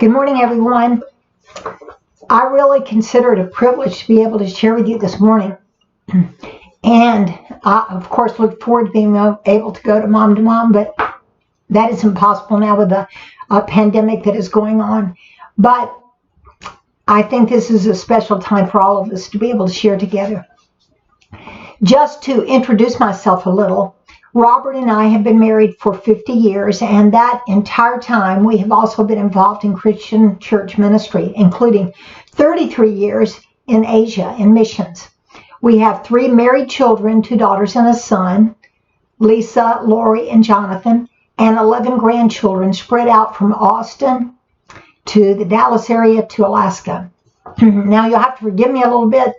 Good morning, everyone. I really consider it a privilege to be able to share with you this morning. And I, of course, look forward to being able to go to Mom, but that is impossible now with the pandemic that is going on. But I think this is a special time for all of us to be able to share together. Just to introduce myself a little, Robert and I have been married for 50 years, and that entire time we have also been involved in Christian church ministry, including 33 years in Asia in missions. We have 3 married children, 2 daughters and a son, Lisa, Lori, and Jonathan, and 11 grandchildren spread out from Austin to the Dallas area to Alaska. Now you'll have to forgive me a little bit.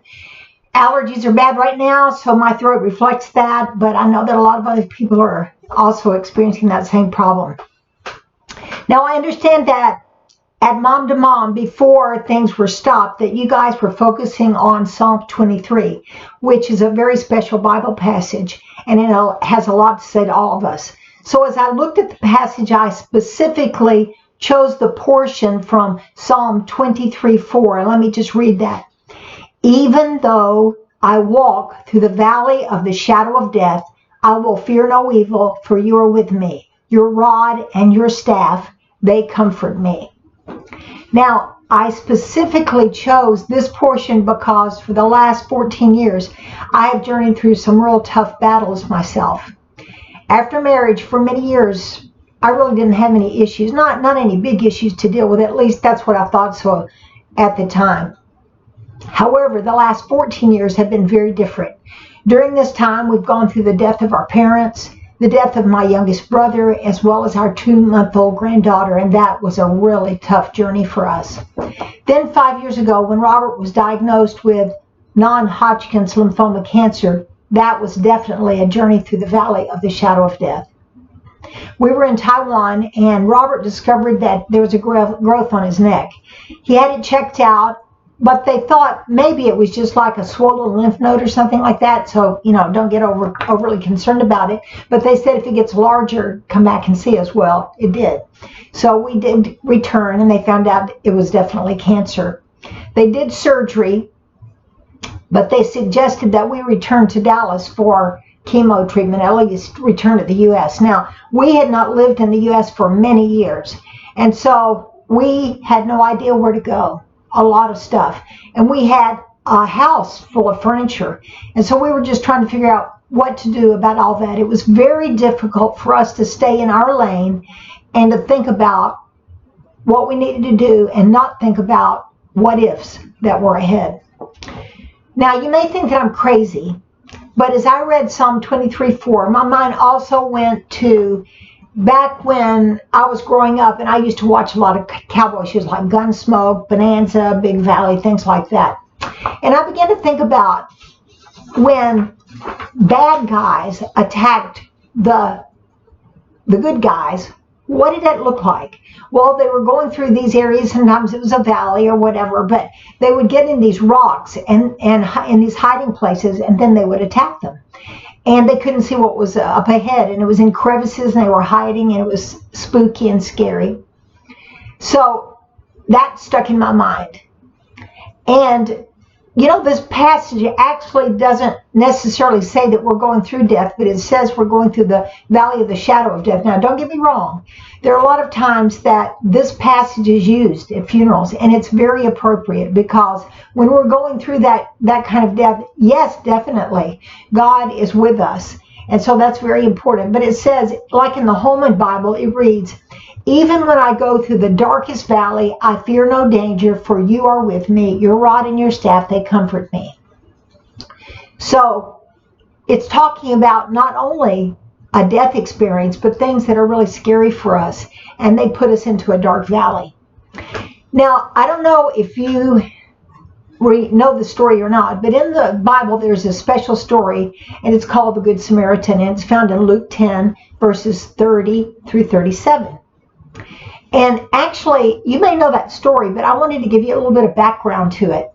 Allergies are bad right now, so my throat reflects that, but I know that a lot of other people are also experiencing that same problem. Now, I understand that at Mom, before things were stopped, that you guys were focusing on Psalm 23, which is a very special Bible passage, and it has a lot to say to all of us. So as I looked at the passage, I specifically chose the portion from Psalm 23:4, and let me just read that. Even though I walk through the valley of the shadow of death, I will fear no evil, for you are with me. Your rod and your staff, they comfort me. Now, I specifically chose this portion because for the last 14 years, I have journeyed through some real tough battles myself. After marriage, for many years, I really didn't have any issues, not any big issues to deal with. At least that's what I thought so at the time. However, the last 14 years have been very different. During this time, we've gone through the death of our parents, the death of my youngest brother, as well as our 2-month-old granddaughter, and that was a really tough journey for us. Then 5 years ago, when Robert was diagnosed with non-Hodgkin's lymphoma cancer, that was definitely a journey through the valley of the shadow of death. We were in Taiwan, and Robert discovered that there was a growth on his neck. He had it checked out, but they thought maybe it was just like a swollen lymph node or something like that. So, don't get overly concerned about it. But they said if it gets larger, come back and see us. Well, it did. So we did return, and they found out it was definitely cancer. They did surgery, but they suggested that we return to Dallas for chemo treatment, at least return to the U.S. Now, we had not lived in the U.S. for many years, and so we had no idea where to go. A lot of stuff, and we had a house full of furniture, and so we were just trying to figure out what to do about all that. It was very difficult for us to stay in our lane and to think about what we needed to do and not think about what ifs that were ahead. Now, you may think that I'm crazy, but as I read Psalm 23:4, my mind also went to back when I was growing up, and I used to watch a lot of cowboy shows like Gunsmoke, Bonanza, Big Valley, things like that. And I began to think about when bad guys attacked the good guys, what did that look like? Well, they were going through these areas, sometimes it was a valley or whatever, but they would get in these rocks and in these hiding places, and then they would attack them. And they couldn't see what was up ahead, and it was in crevices, and they were hiding, and it was spooky and scary. So that stuck in my mind. And, this passage actually doesn't necessarily say that we're going through death, but it says we're going through the valley of the shadow of death. Now, don't get me wrong. There are a lot of times that this passage is used at funerals, and it's very appropriate because when we're going through that kind of death, yes, definitely, God is with us. And so that's very important. But it says, like in the Holman Bible, it reads, even when I go through the darkest valley, I fear no danger, for you are with me. Your rod and your staff, they comfort me. So it's talking about not only a death experience, but things that are really scary for us, and they put us into a dark valley. Now, I don't know if you know the story or not, but in the Bible there's a special story, and it's called the Good Samaritan, and it's found in Luke 10, verses 30 through 37. And actually, you may know that story, but I wanted to give you a little bit of background to it.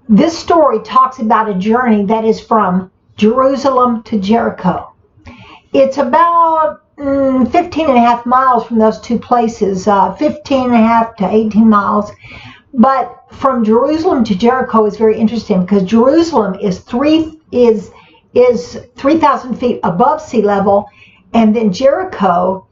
This story talks about a journey that is from Jerusalem to Jericho. It's about 15 and a half miles from those two places, 15 and a half to 18 miles. But from Jerusalem to Jericho is very interesting because Jerusalem is 3,000 feet above sea level, and then Jericho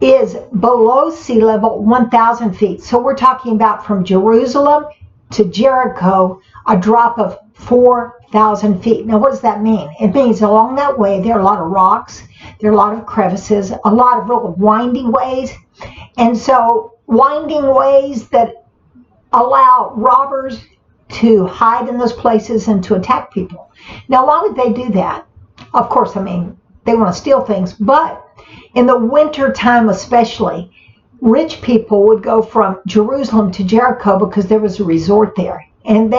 is below sea level 1,000 feet. So we're talking about from Jerusalem to Jericho, a drop of 4,000 feet. Now, what does that mean? It means along that way, there are a lot of rocks, there are a lot of crevices, a lot of real winding ways. And so winding ways that allow robbers to hide in those places and to attack people. Now, why would they do that? Of course, I mean, they want to steal things, but in the winter time especially, rich people would go from Jerusalem to Jericho because there was a resort there. And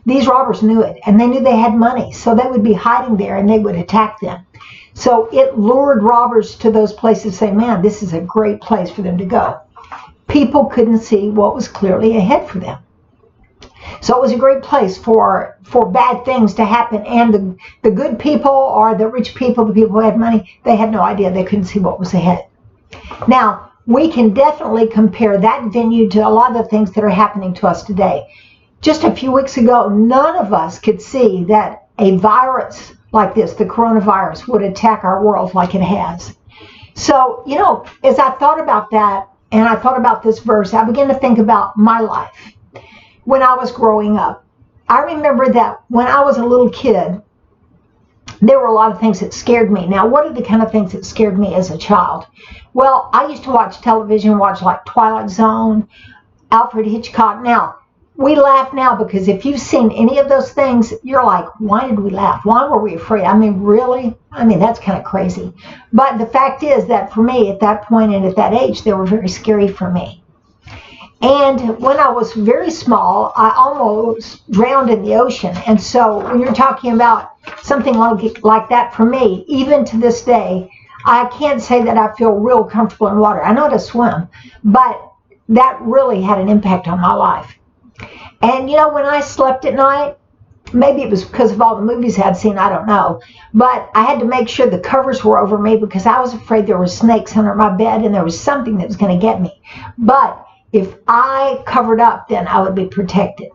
these robbers knew it, and they knew they had money, so they would be hiding there and they would attack them. So it lured robbers to those places, saying, man, this is a great place for them to go. People couldn't see what was clearly ahead for them. So it was a great place for bad things to happen. And the good people, or the rich people, the people who had money, they had no idea. They couldn't see what was ahead. Now, we can definitely compare that venue to a lot of the things that are happening to us today. Just a few weeks ago, none of us could see that a virus like this, the coronavirus, would attack our world like it has. So, you know, as I thought about that, and I thought about this verse, I began to think about my life when I was growing up. I remember that when I was a little kid, there were a lot of things that scared me. Now, what are the kind of things that scared me as a child? Well, I used to watch television, watch like Twilight Zone, Alfred Hitchcock. Now, we laugh now because if you've seen any of those things, you're like, why did we laugh? Why were we afraid? I mean, really? I mean, that's kind of crazy. But the fact is that for me, at that point and at that age, they were very scary for me. And when I was very small, I almost drowned in the ocean. And so when you're talking about something like that for me, even to this day, I can't say that I feel real comfortable in water. I know how to swim, but that really had an impact on my life. And, you know, when I slept at night, maybe it was because of all the movies I'd seen, I don't know, but I had to make sure the covers were over me because I was afraid there were snakes under my bed and there was something that was going to get me. But if I covered up, then I would be protected.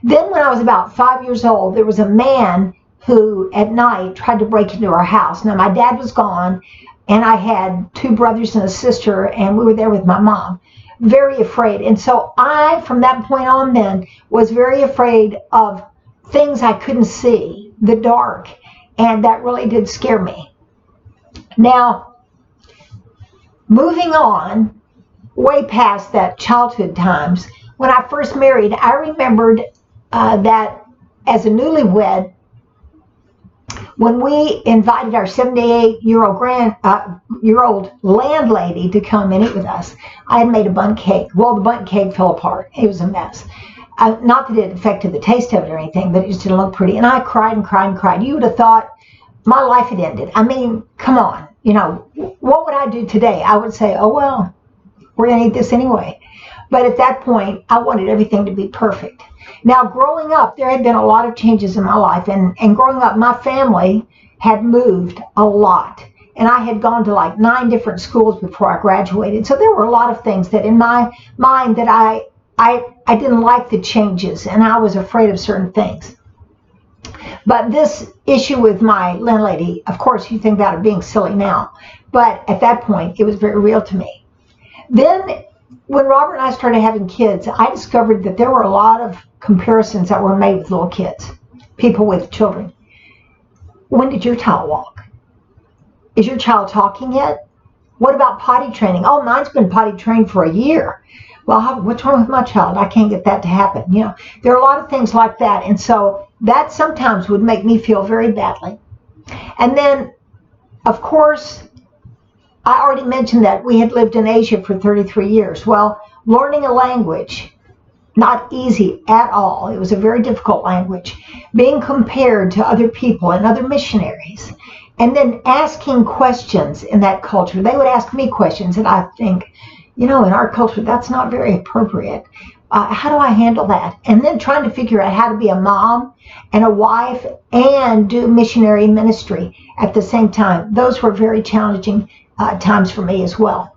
Then when I was about 5 years old, there was a man who at night tried to break into our house. Now, my dad was gone, and I had two brothers and a sister, and we were there with my mom. Very afraid. And so I, from that point on then, was very afraid of things I couldn't see, the dark, and that really did scare me. Now, moving on, way past that childhood times, when I first married, I remembered that as a newlywed, when we invited our 78-year-old landlady to come and eat with us, I had made a bundt cake. Well, the bundt cake fell apart. It was a mess. Not that it affected the taste of it or anything, but it just didn't look pretty. And I cried and cried and cried. You would have thought my life had ended. I mean, come on. You know, what would I do today? I would say, oh, well, we're going to eat this anyway. But at that point, I wanted everything to be perfect. Now, growing up, there had been a lot of changes in my life. And growing up, my family had moved a lot. And I had gone to like 9 different schools before I graduated. So there were a lot of things that in my mind that I didn't like the changes. And I was afraid of certain things. But this issue with my landlady, of course, you think about it being silly now. But at that point, it was very real to me. Then when Robert and I started having kids, I discovered that there were a lot of comparisons that were made with little kids, people with children. When did your child walk? Is your child talking yet? What about potty training? Oh, mine's been potty trained for a year. Well, what's wrong with my child? I can't get that to happen. You know, there are a lot of things like that. And so that sometimes would make me feel very badly. And then, of course, I already mentioned that we had lived in Asia for 33 years. Well, learning a language, not easy at all. It was a very difficult language. Being compared to other people and other missionaries. And then asking questions in that culture. They would ask me questions, and I think, you know, in our culture, that's not very appropriate. how do I handle that? And then trying to figure out how to be a mom and a wife and do missionary ministry at the same time. Those were very challenging times for me as well.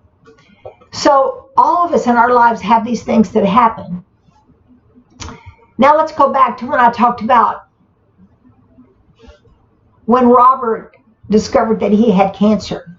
So all of us in our lives have these things that happen. Now let's go back to when I talked about when Robert discovered that he had cancer.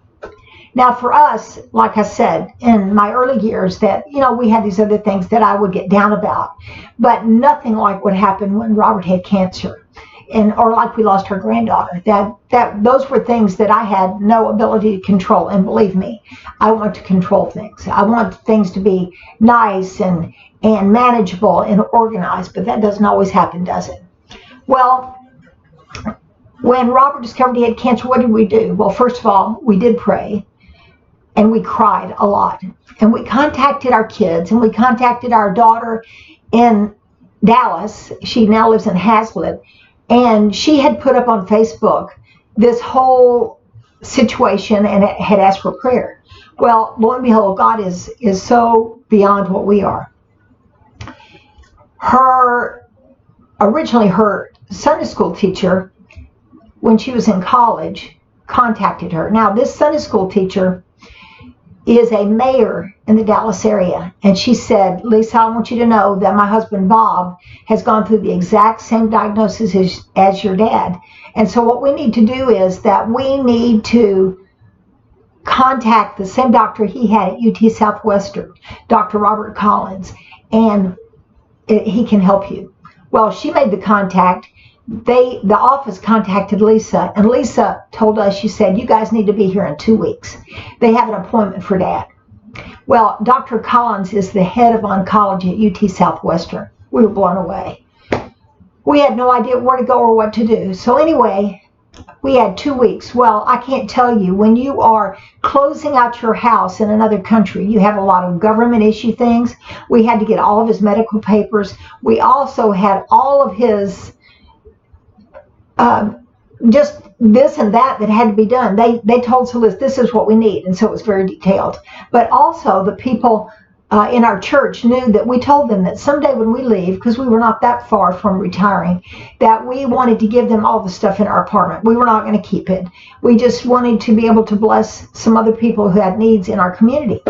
Now for us, like I said, in my early years that, we had these other things that I would get down about, but nothing like what happened when Robert had cancer, or like we lost our granddaughter. That those were things that I had no ability to control. And believe me, I want to control things. I want things to be nice and manageable and organized, but that doesn't always happen, does it? Well, when Robert discovered he had cancer, what did we do? Well, first of all, we did pray. And we cried a lot. And we contacted our kids, and we contacted our daughter in Dallas. She now lives in Hazlet. And she had put up on Facebook this whole situation and had asked for prayer. Well, lo and behold, God is so beyond what we are. Originally her Sunday school teacher, when she was in college, contacted her. Now, this Sunday school teacher is a mayor in the Dallas area. And she said, Lisa, I want you to know that my husband Bob has gone through the exact same diagnosis as your dad. And so what we need to do is that we need to contact the same doctor he had at UT Southwestern, Dr. Robert Collins, and he can help you. Well, she made the contact. The office contacted Lisa, and Lisa told us, she said, you guys need to be here in 2 weeks. They have an appointment for Dad. Well, Dr. Collins is the head of oncology at UT Southwestern. We were blown away. We had no idea where to go or what to do. So anyway, we had 2 weeks. Well, I can't tell you, when you are closing out your house in another country, you have a lot of government issue things. We had to get all of his medical papers. We also had all of his just this and that had to be done. They told Celeste, this is what we need, and so it was very detailed. But also the people in our church knew that we told them that someday when we leave, because we were not that far from retiring, that we wanted to give them all the stuff in our apartment. We were not going to keep it. We just wanted to be able to bless some other people who had needs in our community.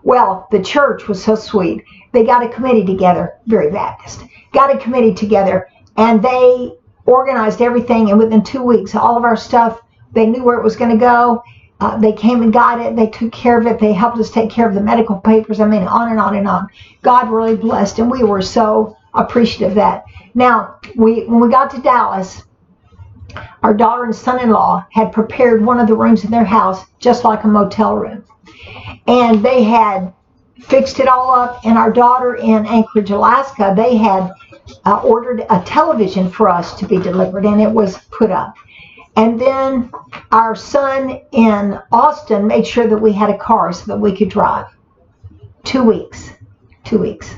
Well, the church was so sweet. They got a committee together, very Baptist, got a committee together, and they organized everything, and within 2 weeks, all of our stuff, they knew where it was going to go. They came and got it. They took care of it. They helped us take care of the medical papers. I mean, on and on and on. God really blessed, and we were so appreciative of that. Now, when we got to Dallas, our daughter and son-in-law had prepared one of the rooms in their house just like a motel room. And they had fixed it all up, and our daughter in Anchorage, Alaska, they had ordered a television for us to be delivered, and it was put up. And then our son in Austin made sure that we had a car so that we could drive. 2 weeks. 2 weeks.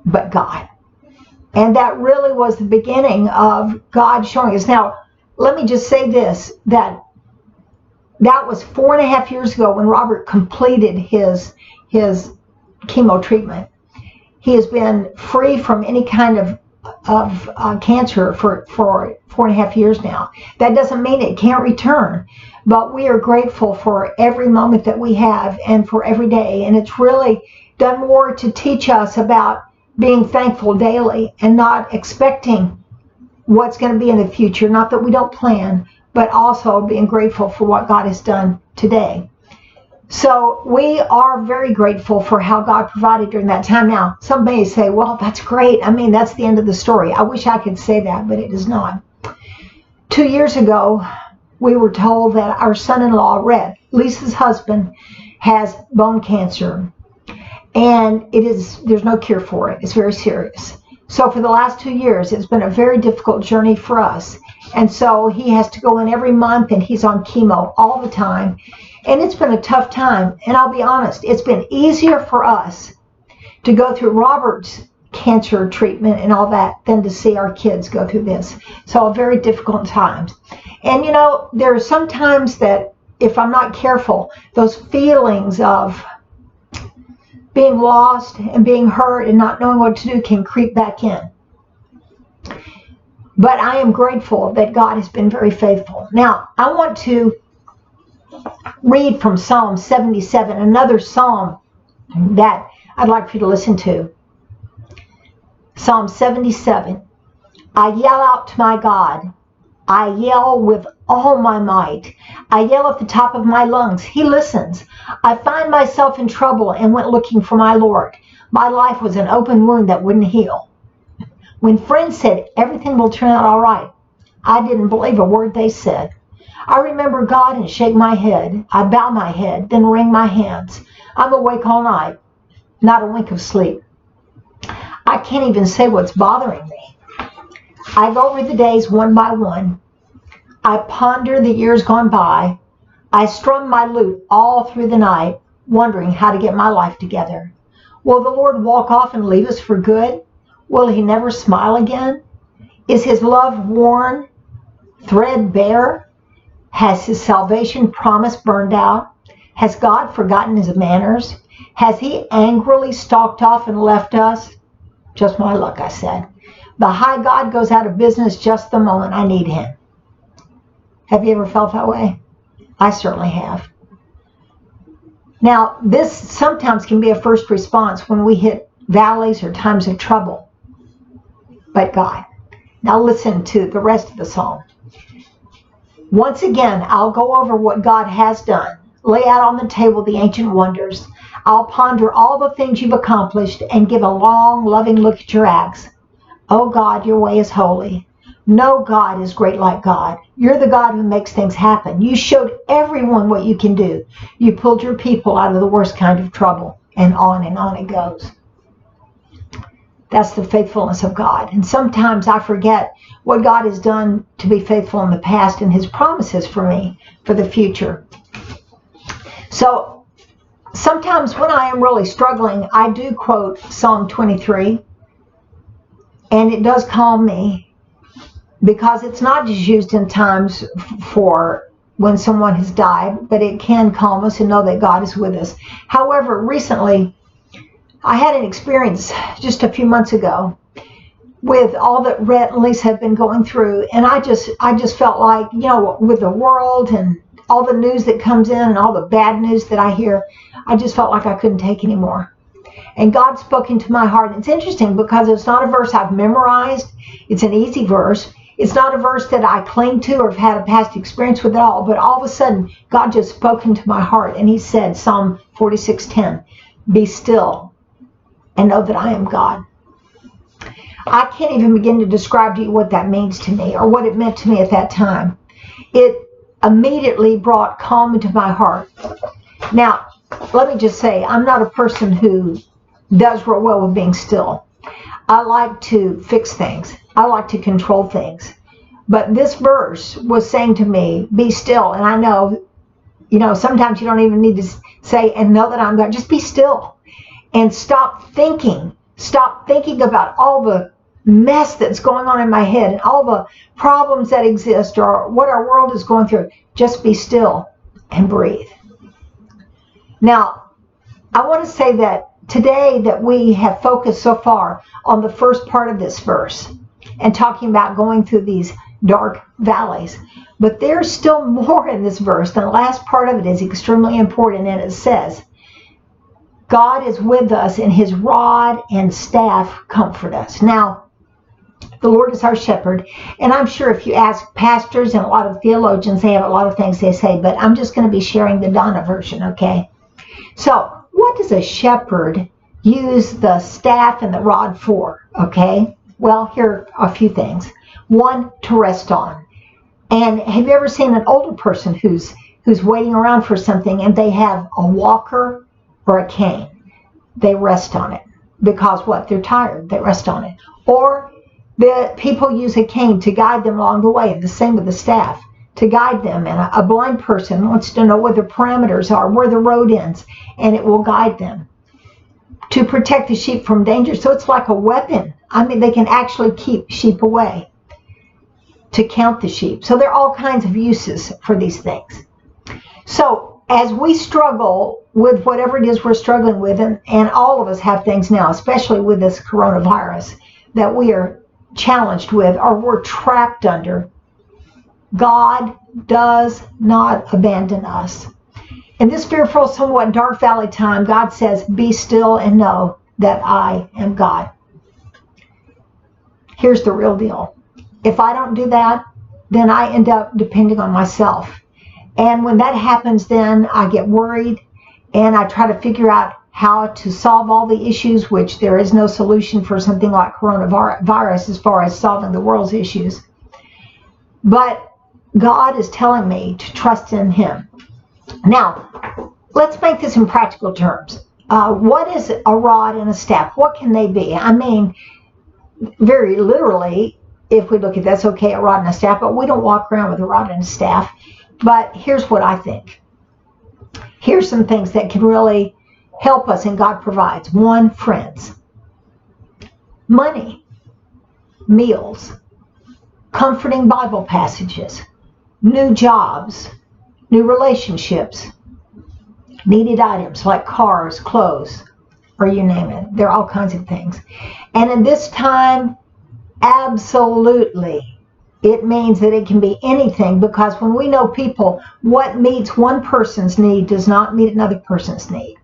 But God. And that really was the beginning of God showing us. Now, let me just say this, that was 4.5 years ago when Robert completed his chemo treatment. He has been free from any kind of cancer for 4.5 years now. That doesn't mean it can't return, but we are grateful for every moment that we have and for every day. And it's really done more to teach us about being thankful daily and not expecting what's going to be in the future. Not that we don't plan, but also being grateful for what God has done today. So we are very grateful for how God provided during that time. Now, some may say, well, that's great. I mean, that's the end of the story. I wish I could say that, but it is not. 2 years ago, we were told that our son-in-law, Red, Lisa's husband, has bone cancer. And there's no cure for it. It's very serious. So for the last 2 years, it's been a very difficult journey for us. And so he has to go in every month, and he's on chemo all the time. And it's been a tough time. And I'll be honest, it's been easier for us to go through Robert's cancer treatment and all that than to see our kids go through this. So very difficult times. And there are some times that if I'm not careful, those feelings of being lost and being hurt and not knowing what to do can creep back in. But I am grateful that God has been very faithful. Now, I want to read from Psalm 77, another psalm that I'd like for you to listen to. Psalm 77. I yell out to my God. I yell with all my might. I yell at the top of my lungs. He listens. I find myself in trouble and went looking for my Lord. My life was an open wound that wouldn't heal. When friends said everything will turn out all right, I didn't believe a word they said. I remember God and shake my head. I bow my head, then wring my hands. I'm awake all night, not a wink of sleep. I can't even say what's bothering me. I go over the days one by one. I ponder the years gone by. I strum my lute all through the night, wondering how to get my life together. Will the Lord walk off and leave us for good? Will he never smile again? Is his love worn, threadbare? Has his salvation promise burned out? Has God forgotten his manners? Has he angrily stalked off and left us? Just my luck, I said. The high God goes out of business just the moment I need him. Have you ever felt that way? I certainly have. Now, this sometimes can be a first response when we hit valleys or times of trouble. But God. Now listen to the rest of the psalm. Once again, I'll go over what God has done, lay out on the table the ancient wonders. I'll ponder all the things you've accomplished and give a long, loving look at your acts. Oh God, your way is holy. No God is great like God. You're the God who makes things happen. You showed everyone what you can do. You pulled your people out of the worst kind of trouble. And on it goes. That's the faithfulness of God. And sometimes I forget what God has done to be faithful in the past and his promises for me for the future. So sometimes when I am really struggling, I do quote Psalm 23. And it does calm me because it's not just used in times for when someone has died, but it can calm us and know that God is with us. However, recently, I had an experience just a few months ago with all that Rhett and Lisa have been going through. And I just felt like, you know, with the world and all the news that comes in and all the bad news that I hear, I just felt like I couldn't take anymore. And God spoke into my heart. And it's interesting because it's not a verse I've memorized. It's an easy verse. It's not a verse that I cling to or have had a past experience with at all. But all of a sudden, God just spoke into my heart. And he said, Psalm 46:10, be still and know that I am God. I can't even begin to describe to you what that means to me or what it meant to me at that time. It immediately brought calm into my heart. Now, let me just say, I'm not a person who does real well with being still. I like to fix things. I like to control things. But this verse was saying to me, be still. And I know, sometimes you don't even need to say, and know that I'm God. Just be still. And stop thinking about all the mess that's going on in my head and all the problems that exist or what our world is going through. Just be still and breathe. Now, I want to say that today that we have focused so far on the first part of this verse and talking about going through these dark valleys. But there's still more in this verse. The last part of it is extremely important, and it says, God is with us, and his rod and staff comfort us. Now, the Lord is our shepherd, and I'm sure if you ask pastors and a lot of theologians, they have a lot of things they say, but I'm just going to be sharing the Donna version, okay? So, what does a shepherd use the staff and the rod for, okay? Well, here are a few things. One, to rest on. And have you ever seen an older person who's waiting around for something and they have a walker or a cane? They rest on it because what? They're tired. They rest on it. Or the people use a cane to guide them along the way. The same with the staff, to guide them. And a blind person wants to know where the parameters are, where the road ends, and it will guide them. To protect the sheep from danger. So it's like a weapon. I mean, they can actually keep sheep away. To count the sheep. So there are all kinds of uses for these things. So as we struggle with whatever it is we're struggling with, and all of us have things now, especially with this coronavirus, that we are challenged with or we're trapped under, God does not abandon us. In this fearful, somewhat dark valley time, God says, be still and know that I am God. Here's the real deal. If I don't do that, then I end up depending on myself. And when that happens, then I get worried and I try to figure out how to solve all the issues, which there is no solution for something like coronavirus as far as solving the world's issues. But God is telling me to trust in Him. Now, let's make this in practical terms. What is a rod and a staff? What can they be? I mean, very literally, if we look at that's okay, a rod and a staff, but we don't walk around with a rod and a staff. But here's what I think. Here's some things that can really help us, and God provides. One, friends, money, meals, comforting Bible passages, new jobs, new relationships, needed items like cars, clothes, or you name it. There are all kinds of things. And in this time, absolutely, it means that it can be anything, because when we know people, what meets one person's need does not meet another person's need.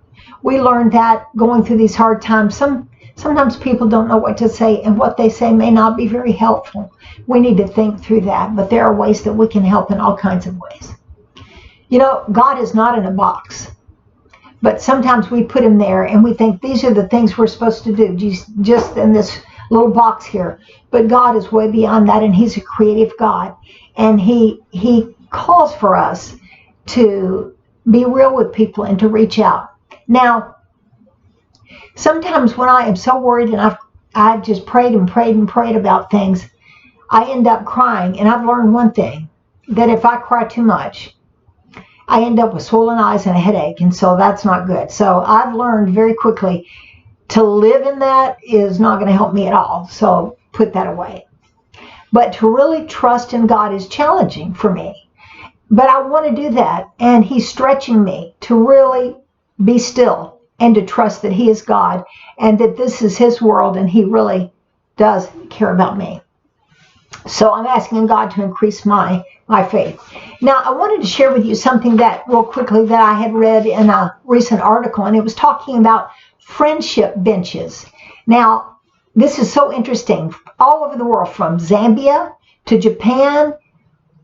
We learned that going through these hard times. Sometimes people don't know what to say, and what they say may not be very helpful. We need to think through that, but there are ways that we can help in all kinds of ways. You know, God is not in a box, but sometimes we put Him there and we think these are the things we're supposed to do, just in this little box here. But God is way beyond that, and He's a creative God, and He calls for us to be real with people and to reach out. Now, sometimes when I am so worried and I've just prayed and prayed and prayed about things, I end up crying. And I've learned one thing, that if I cry too much, I end up with swollen eyes and a headache, and so that's not good. So I've learned very quickly to live in that is not going to help me at all. So put that away. But to really trust in God is challenging for me. But I want to do that, and He's stretching me to really be still and to trust that He is God and that this is His world and He really does care about me. So I'm asking God to increase my faith. Now, I wanted to share with you something that, real quickly, that I had read in a recent article, and it was talking about friendship benches. Now, this is so interesting. All over the world, from Zambia to Japan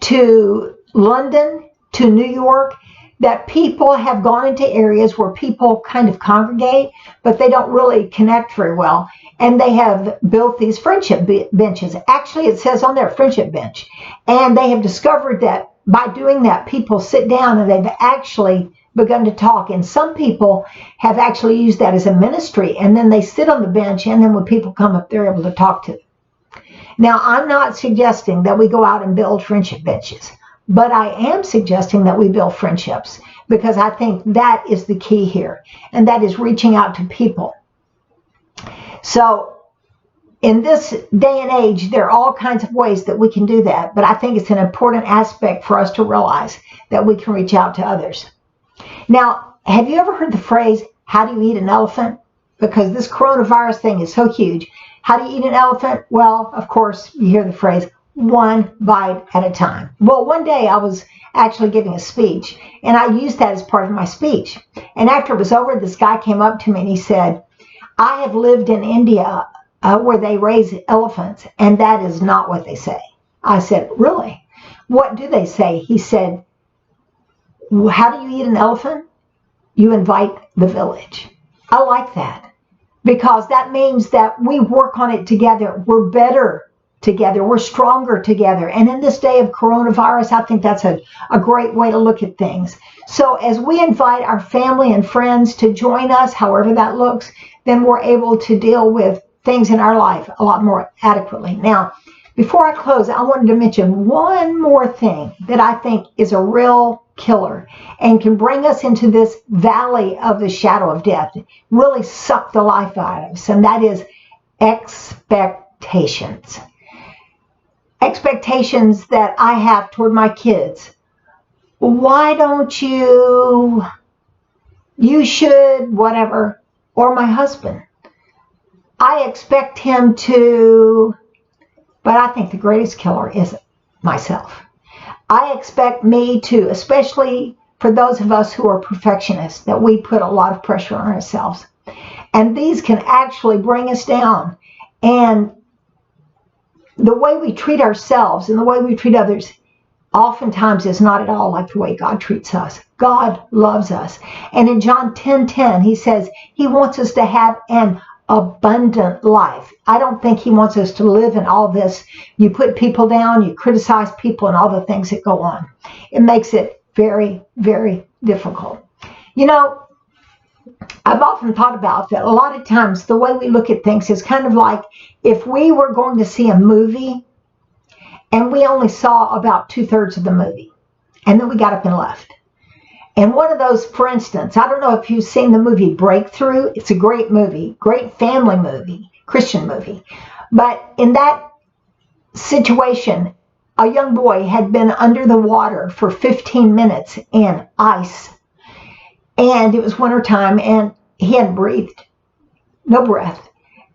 to London to New York, that people have gone into areas where people kind of congregate, but they don't really connect very well. And they have built these friendship benches. Actually, it says on there, friendship bench. And they have discovered that by doing that, people sit down and they've actually begun to talk. And some people have actually used that as a ministry. And then they sit on the bench, and then when people come up, they're able to talk to them. Now, I'm not suggesting that we go out and build friendship benches, but I am suggesting that we build friendships, because I think that is the key here, and that is reaching out to people. So in this day and age, there are all kinds of ways that we can do that, but I think it's an important aspect for us to realize that we can reach out to others. Now, have you ever heard the phrase, how do you eat an elephant? Because this coronavirus thing is so huge. How do you eat an elephant? Well, of course, you hear the phrase, one bite at a time. Well, one day I was actually giving a speech, and I used that as part of my speech. And after it was over, this guy came up to me and he said, I have lived in India where they raise elephants, and that is not what they say. I said, really? What do they say? He said, how do you eat an elephant? You invite the village. I like that, because that means that we work on it together. We're better together. We're stronger together. And in this day of coronavirus, I think that's a great way to look at things. So as we invite our family and friends to join us, however that looks, then we're able to deal with things in our life a lot more adequately. Now, before I close, I wanted to mention one more thing that I think is a real killer and can bring us into this valley of the shadow of death, really suck the life out of us, and that is expectations. Expectations that I have toward my kids. Why don't you you should, whatever, or my husband. I expect him to, but I think the greatest killer is myself. I expect me to, especially for those of us who are perfectionists, that we put a lot of pressure on ourselves. And these can actually bring us down. And the way we treat ourselves and the way we treat others oftentimes is not at all like the way God treats us. God loves us. And in John 10:10, he says he wants us to have an abundant life. I don't think he wants us to live in all this. You put people down, you criticize people, and all the things that go on. It makes it very, very difficult. You know, I've often thought about that a lot of times the way we look at things is kind of like if we were going to see a movie and we only saw about 2/3 of the movie, and then we got up and left. And one of those, for instance, I don't know if you've seen the movie Breakthrough. It's a great movie, great family movie, Christian movie. But in that situation, a young boy had been under the water for 15 minutes in ice. And it was wintertime, and he hadn't breathed, no breath.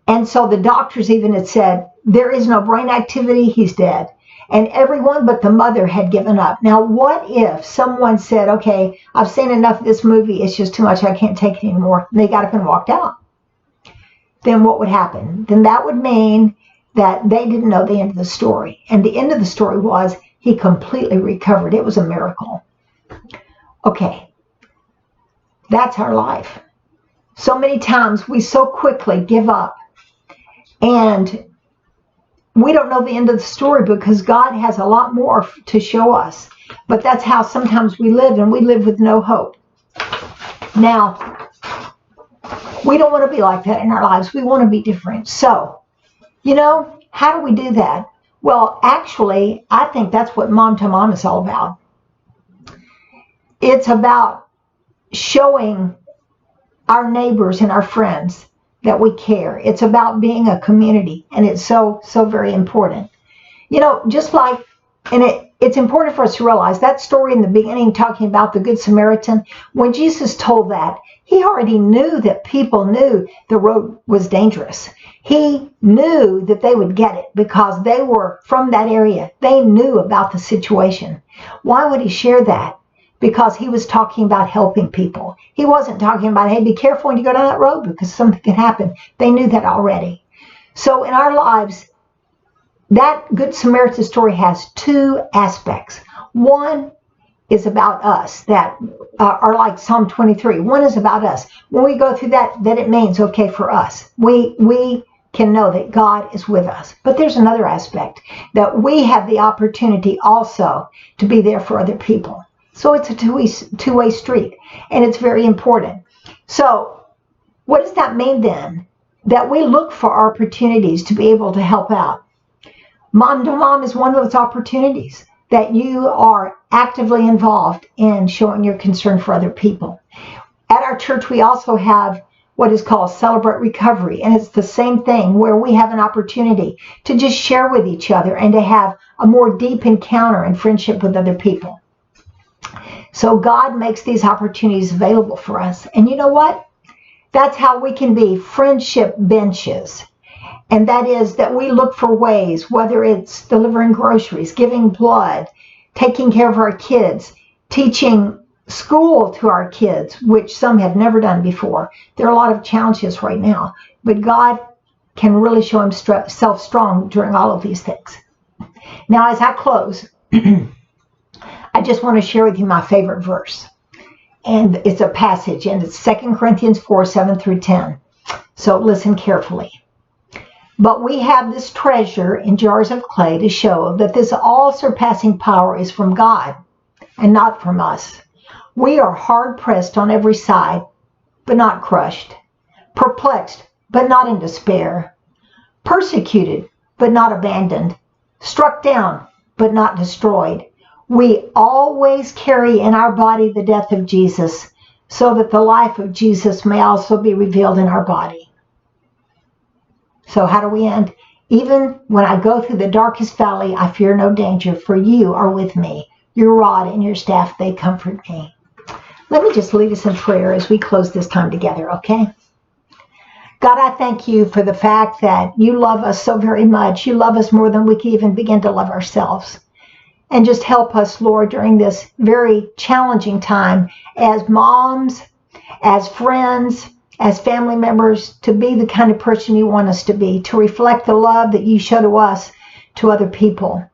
And so the doctors even had said, there is no brain activity, he's dead. And everyone but the mother had given up. Now, what if someone said, okay, I've seen enough of this movie, it's just too much, I can't take it anymore. And they got up and walked out. Then what would happen? Then that would mean that they didn't know the end of the story. And the end of the story was he completely recovered. It was a miracle. Okay, that's our life. So many times we so quickly give up. And we don't know the end of the story because God has a lot more to show us. But that's how sometimes we live, and we live with no hope. Now, we don't want to be like that in our lives. We want to be different. So, you know, how do we do that? Well, actually, I think that's what Mom to Mom is all about. It's about showing our neighbors and our friends that we care. It's about being a community, and it's so, so very important. You know, just like, and it's important for us to realize that story in the beginning talking about the Good Samaritan, when Jesus told that, he already knew that people knew the road was dangerous. He knew that they would get it because they were from that area. They knew about the situation. Why would he share that? Because he was talking about helping people. He wasn't talking about, hey, be careful when you go down that road because something can happen. They knew that already. So in our lives, that Good Samaritan story has two aspects. One is about us that are like Psalm 23. One is about us. When we go through that it means, okay, for us. We can know that God is with us. But there's another aspect, that we have the opportunity also to be there for other people. So it's a two-way street, and it's very important. So what does that mean then? That we look for opportunities to be able to help out. Mom to Mom is one of those opportunities that you are actively involved in showing your concern for other people. At our church, we also have what is called Celebrate Recovery, and it's the same thing where we have an opportunity to just share with each other and to have a more deep encounter and friendship with other people. So God makes these opportunities available for us. And you know what? That's how we can be friendship benches. And that is that we look for ways, whether it's delivering groceries, giving blood, taking care of our kids, teaching school to our kids, which some have never done before. There are a lot of challenges right now. But God can really show himself strong during all of these things. Now, as I close, I just want to share with you my favorite verse. And it's a passage, and it's 2 Corinthians 4, 7 through 10. So listen carefully. But we have this treasure in jars of clay to show that this all-surpassing power is from God and not from us. We are hard-pressed on every side, but not crushed. Perplexed, but not in despair. Persecuted, but not abandoned. Struck down, but not destroyed. We always carry in our body the death of Jesus, so that the life of Jesus may also be revealed in our body. So how do we end? Even when I go through the darkest valley, I fear no danger, for you are with me. Your rod and your staff, they comfort me. Let me just lead us in prayer as we close this time together, okay? God, I thank you for the fact that you love us so very much. You love us more than we can even begin to love ourselves. And just help us, Lord, during this very challenging time as moms, as friends, as family members, to be the kind of person you want us to be, to reflect the love that you show to us, to other people.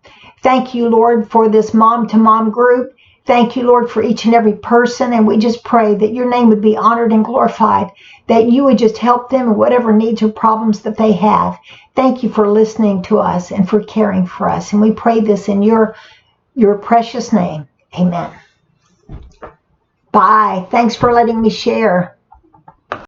Thank you, Lord, for this mom-to-mom group. Thank you, Lord, for each and every person. And we just pray that your name would be honored and glorified, that you would just help them in whatever needs or problems that they have. Thank you for listening to us and for caring for us. And we pray this in your precious name. Amen. Bye. Thanks for letting me share.